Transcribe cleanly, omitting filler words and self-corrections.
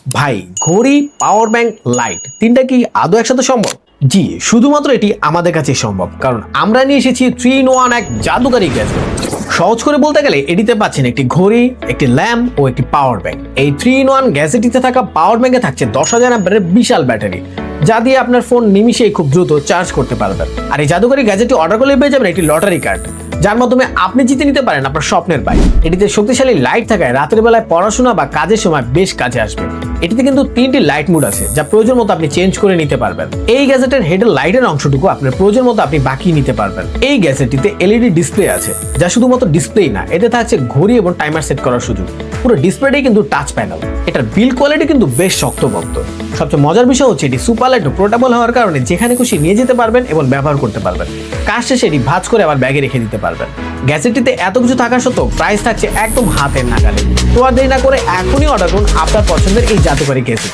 ভাই, ঘড়ি, power bank, light তিনটা কি আদৌ একসাথে সম্ভব? জি, শুধুমাত্র এটি আমাদের কাছে সম্ভব, কারণ আমরা নিয়ে এসেছি 3-in-1 এক জাদুকারী গ্যাজেট। সহজ করে বলতে গেলে এটিতে পাচ্ছেন একটি ঘড়ি, একটি ল্যাম্প ও একটি পাওয়ার ব্যাংক। এই 3-in-1 গ্যাজেটটিতে থাকা পাওয়ার ব্যাংকে থাকছে 10,000 অ্যাম্পিয়ারের বিশাল ব্যাটারি, যা দিয়ে আপনার ফোন নিমিশেই খুব দ্রুত চার্জ করতে পারবেন। আর এই জাদুকারী গ্যাজেটটি অর্ডার করলে পেয়ে যাবেন একটি লটারি কার্ড, যার মাধ্যমে আপনি জিতে নিতে পারেন আপনার স্বপ্নের বাইক। এটিতে শক্তিশালী লাইট থাকায় রাতের বেলায় পড়াশোনা বা কাজের সময় বেশ কাজে আসবে। এটিতে কিন্তু 3টি লাইট মোড আছে, যা প্রয়োজন মতো আপনি চেঞ্জ করে নিতে পারবেন। এই গ্যাজেটের হেডের লাইটের অংশটুকু আপনার প্রয়োজন মতো আপনি বাঁকিয়ে নিতে পারবেন। এই গ্যাজেটটিতে এলইডি ডিসপ্লে আছে, যা শুধুমাত্র ডিসপ্লেই না, এতে থাকছে ঘড়ি এবং টাইমার সেট করার সুযোগ। পুরো ডিসপ্লেটাই কিন্তু টাচ প্যানেল। এটার বিল্ড কোয়ালিটি কিন্তু বেশ শক্তপোক্ত। সবচেয়ে মজার বিষয় হচ্ছে এটি সুপার লাইট ও পোর্টেবল হওয়ার কারণে যেখানে খুশি নিয়ে যেতে পারবেন এবং ব্যবহার করতে পারবেন। কাজ শেষে এটি ভাঁজ করে আবার ব্যাগে রেখে দিতে পারবেন। গ্যাজেটটিতে এত কিছু থাকা সত্ত্বেও প্রাইস থাকছে একদম হাতের নাগালে। তো আর দেরি না করে এখনই অর্ডার করুন আপনার পছন্দের এই জাদুকারী গ্যাজেট।